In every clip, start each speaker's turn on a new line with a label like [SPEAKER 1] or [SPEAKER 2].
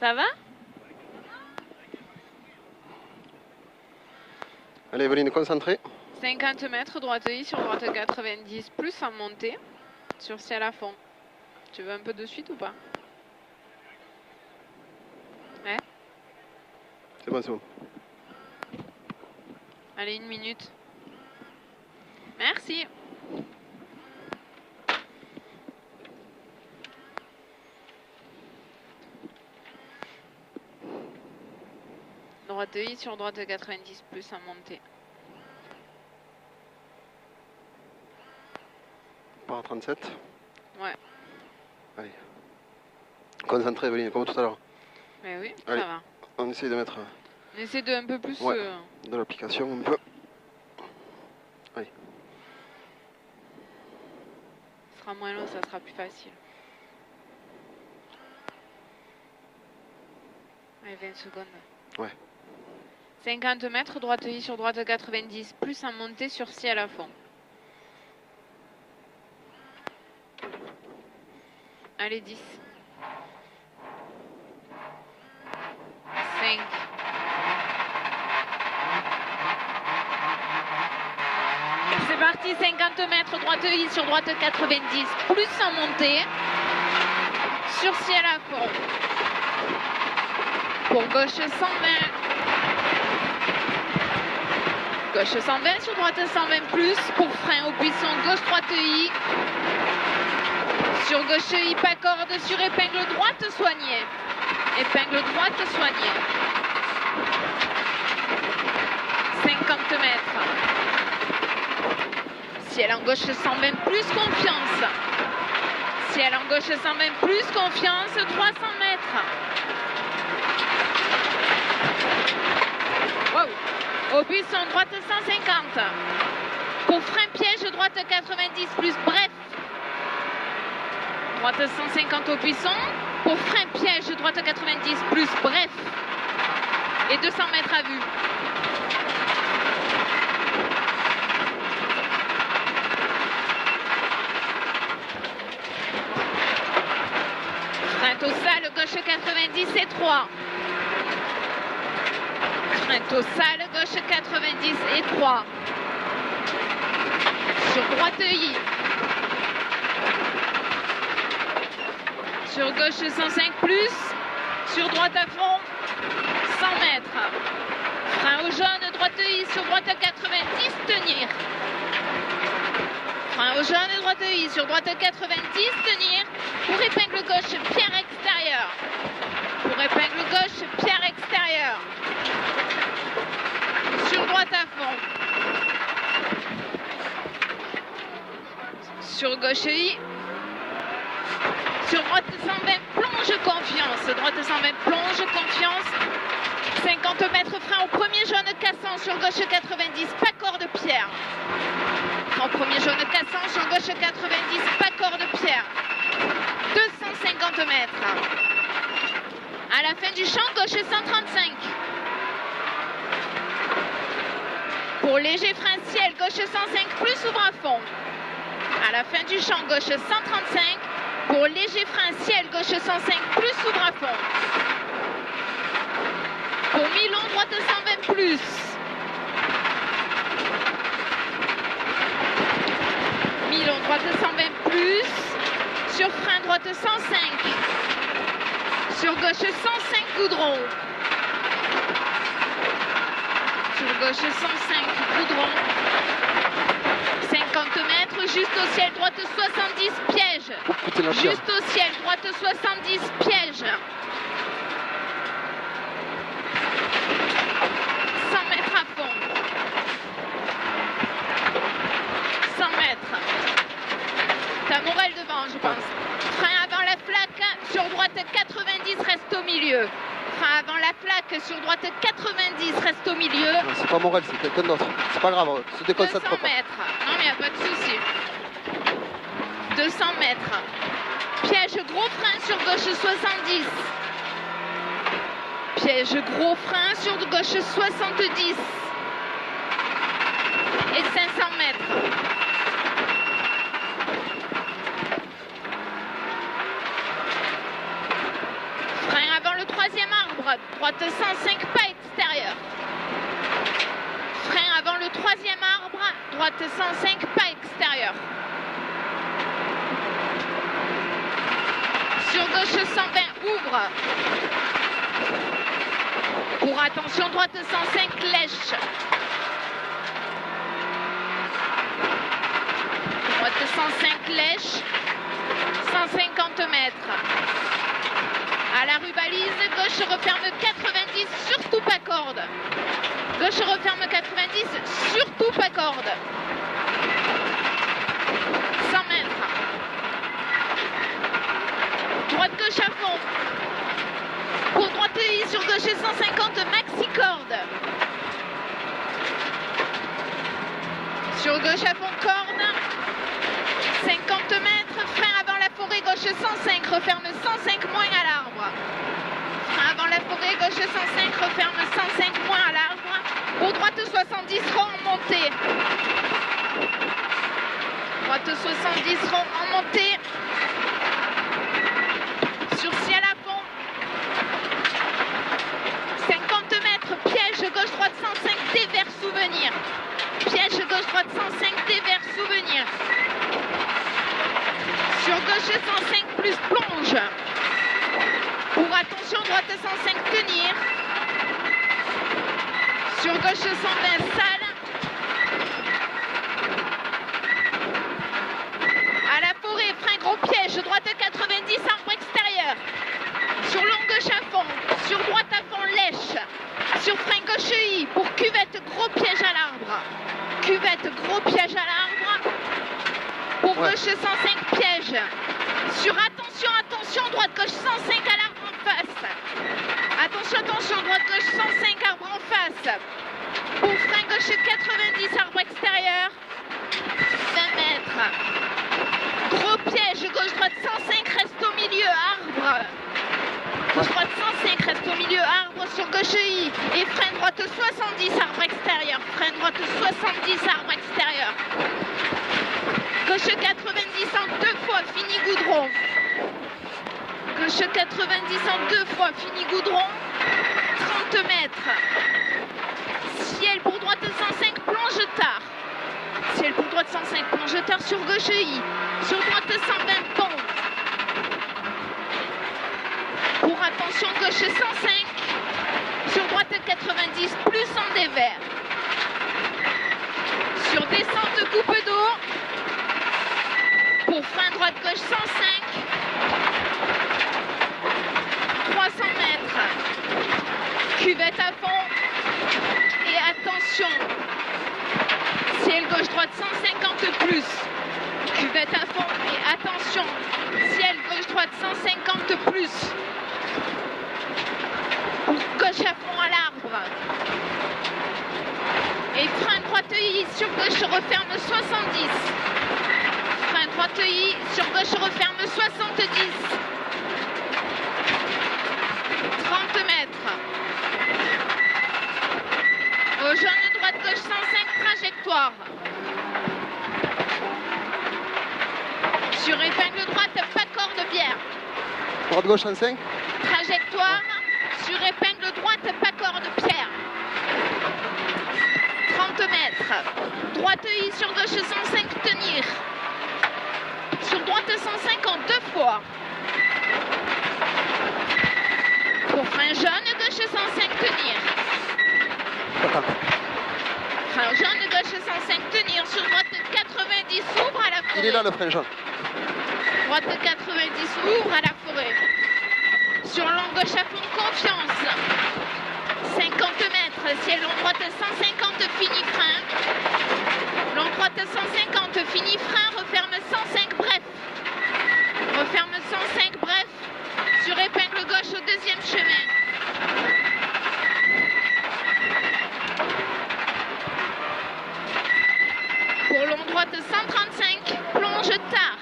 [SPEAKER 1] Ça va?
[SPEAKER 2] Allez, Evelyne, concentrée.
[SPEAKER 1] 50 mètres, droite I sur droite 90, plus en montée, sur ciel à fond. Tu veux un peu de suite ou pas? Ouais.
[SPEAKER 2] C'est bon, c'est bon.
[SPEAKER 1] Allez, 1 minute. Merci. Droite I sur droite 90, plus en montée.
[SPEAKER 2] Par 37.
[SPEAKER 1] Ouais.
[SPEAKER 2] Allez. Concentré, Evelyne, comme tout à l'heure.
[SPEAKER 1] Mais oui,
[SPEAKER 2] Allez.
[SPEAKER 1] ça va.
[SPEAKER 2] On essaye de mettre
[SPEAKER 1] On essaie de un peu plus...
[SPEAKER 2] ouais, de l'application un peu. Allez.
[SPEAKER 1] Ce sera moins long, ça sera plus facile. Allez, 20 secondes.
[SPEAKER 2] Ouais.
[SPEAKER 1] 50 mètres, droite I sur droite 90, plus en montée sur ciel à fond. Allez, 10. 5. C'est parti, 50 mètres, droite I sur droite 90, plus en montée, sur ciel à fond. Pour gauche 120. Gauche 120, sur droite 120 plus, pour frein au buisson, gauche droite I. Sur gauche I, pas corde, sur épingle droite soignée. Épingle droite soignée. 50 mètres. Ciel en gauche 120 plus, confiance. Ciel en gauche 120 plus, confiance, 300 mètres. Wow. Au buisson, droite 150. Pour frein piège, droite 90 plus, bref. Droite 150 au buisson. Pour frein piège, droite 90 plus, bref. Et 200 mètres à vue. Frein au sale, gauche 90 et 3. Frein au sale, gauche 90 et 3. Sur droite I. Sur gauche 105 plus. Sur droite à fond, 100 mètres. Frein au jaune, droite I sur droite 90, tenir. Frein au jaune, droite I sur droite 90, tenir. Pour épingle gauche, pierre extérieure. Pour épingle gauche, pierre extérieure. Sur droite à fond. Sur gauche I. Sur droite 120, plonge confiance. Droite 120, plonge confiance. 50 mètres frein au premier jaune cassant sur gauche 90, pas corde pierre. En premier jaune cassant sur gauche 90, pas corde pierre. 250 mètres. À la fin du champ, gauche 135. Pour léger frein ciel, gauche 105 plus, ouvre à fond. À la fin du champ, gauche 135. Pour léger frein ciel, gauche 105 plus, ouvre à fond. Pour mi-long, droite 120 plus. Mi-long, droite 120 plus. Sur frein, droite 105. Sur gauche 105, goudron. Sur gauche 105, goudron. 50 mètres, juste au ciel, droite 70, piège. Juste au ciel, droite 70, piège. 100 mètres à fond. 100 mètres. T'as Morel devant, je pense. Frein avant la plaque, sur droite 90, reste au milieu. Frein avant la plaque, sur droite 90, reste au milieu.
[SPEAKER 2] C'est pas Morel, c'est quelqu'un d'autre. C'est pas grave, se déconcentre pas.
[SPEAKER 1] 200 mètres. Non, mais y a pas de souci. 200 mètres. Piège gros frein sur gauche 70. Piège gros frein sur gauche 70. Et 500 mètres. Frein avant le troisième Droite 105, pas extérieur. Frein avant le troisième arbre. Droite 105, pas extérieur. Sur gauche 120, ouvre. Pour attention, droite 105, lèche. Droite 105, lèche. 150 mètres. À la rue balise, gauche referme 90, surtout pas corde. Gauche referme 90, surtout pas corde. 100 mètres. Droite gauche à fond. Pour droite I sur gauche 150, maxi corde. Sur gauche à fond, corde. 50 mètres, frein avant la forêt, gauche 105, referme 105 moins à l'arbre. Frein avant la forêt, gauche 105, referme 105 moins à l'arbre. Pour droite 70, rond en montée. Droite 70, rond en montée. Sur ciel à fond. 50 mètres, piège gauche droite 105, D vers souvenir. Piège gauche droite 105, D vers souvenir. Sur gauche 105 plus plonge. Pour attention, droite 105 tenir. Sur gauche 120 salle. À la forêt, frein gros piège, droite 90, arbre extérieur. Sur long gauche à fond, sur droite à fond lèche. Sur frein gauche I, pour cuvette, gros piège à l'arbre. Cuvette, gros piège à l'arbre. Pour gauche 105 piège. Sur attention, attention, droite gauche 105 à l'arbre en face. Attention, attention, droite gauche 105 arbre en face. Pour frein gauche 90 arbre extérieur. 20 mètres. Gros piège, gauche droite 105 reste au milieu, arbre. Gauche droite 105 reste au milieu, arbre sur gauche I. Et frein droite 70 arbre extérieur. Frein droite 70 arbre extérieur. Gauche 90 en deux fois, fini goudron. Gauche 90 en deux fois, fini goudron. 30 mètres. Ciel pour droite 105, plonge tard. Ciel pour droite 105, plonge tard sur gauche I. Sur droite 120, pont. Pour attention, gauche 105. Sur droite 90, plus en dévers. Sur descente, coupe d'eau. Pour frein droite gauche 105. 300 mètres. Cuvette à fond. Et attention. Ciel gauche droite 150 plus. Cuvette à fond. Et attention. Ciel gauche droite 150 plus. Gauche à fond à l'arbre. Et frein droite I sur gauche referme 70. Frein droite I sur gauche referme 70. 30 mètres. Au jaune droite gauche 105 trajectoire. Sur épingle droite, pas corde bière.
[SPEAKER 2] Droite gauche 105.
[SPEAKER 1] Trajectoire. Sur épingle droite, pas corde pierre. 30 mètres. Droite I sur gauche 105 tenir. Sur droite 105 en deux fois. Pour frein jaune, gauche 105 tenir. Frein jaune, gauche 105 tenir. Sur droite 90, ouvre à la forêt.
[SPEAKER 2] Il est là le frein jaune.
[SPEAKER 1] Droite 90, ouvre à la forêt. Sur long gauche à fond, confiance. 50 mètres, ciel long droite 150, fini frein. Long droite 150, fini frein, referme 105, bref. Referme 105, bref. Sur épingle gauche au deuxième chemin. Pour long droite 135, plonge tard.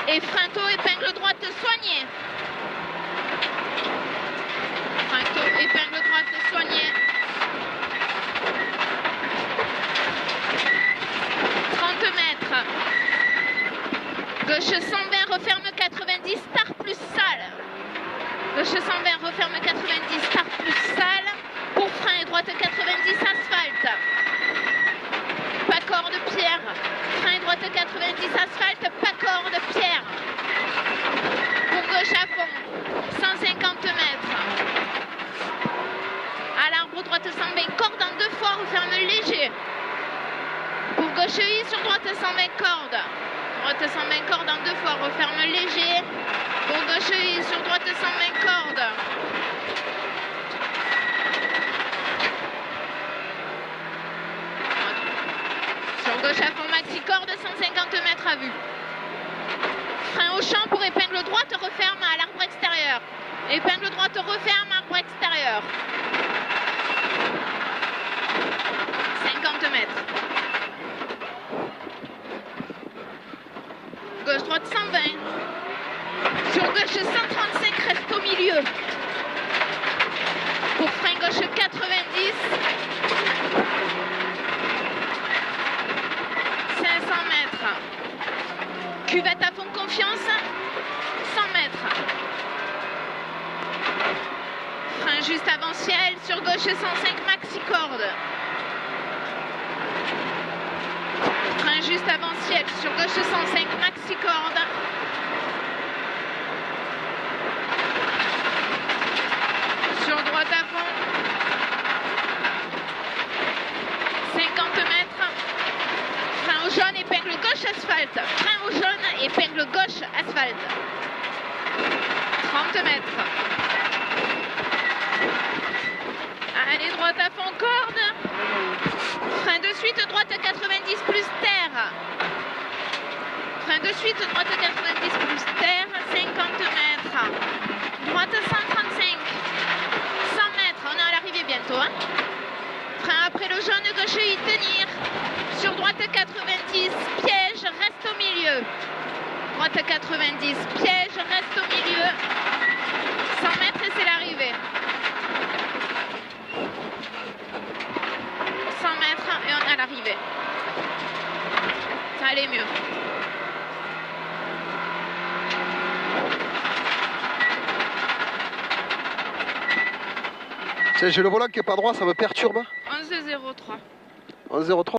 [SPEAKER 1] Et frein tôt, épingle droite soignée. Frein tôt, épingle droite soignée. 30 mètres. Gauche 120, referme 90, tard plus salle. Gauche 120, referme 90, tard plus droite 120 cordes. Droite 120 cordes en 2 fois, referme léger. Pour gauche et sur droite 120 cordes. Sur gauche à fond maxi corde, 150 mètres à vue. Frein au champ pour épingle droite, referme à l'arbre extérieur. Épingle droite, referme, arbre extérieur. 50 mètres. Gauche-droite 120. Sur gauche 135, reste au milieu. Pour frein gauche 90. 500 mètres. Cuvette à fond confiance. 100 mètres. Frein juste avant ciel. Sur gauche 105, maxi corde. Frein juste avant ciel, sur gauche 105, maxi corde. Sur droite à fond. 50 mètres. Frein au jaune, épingle gauche, asphalte. Frein au jaune, épingle gauche, asphalte. 30 mètres. Allez, droite à fond, corde. Frein de suite, droite 90 plus terre. Frein de suite, droite 90 plus terre, 50 mètres. Droite 135. 100 mètres, on est à l'arrivée bientôt. Hein. Frein après le jaune, gauche y tenir. Sur droite 90, piège, reste au milieu. Droite 90, piège, reste au milieu. 100 mètres et c'est l'arrivée. 100 mètres et on est à l'arrivée. Ça allait mieux.
[SPEAKER 2] J'ai le volant qui est pas droit, ça me perturbe.
[SPEAKER 1] 11,03.
[SPEAKER 2] 11,03.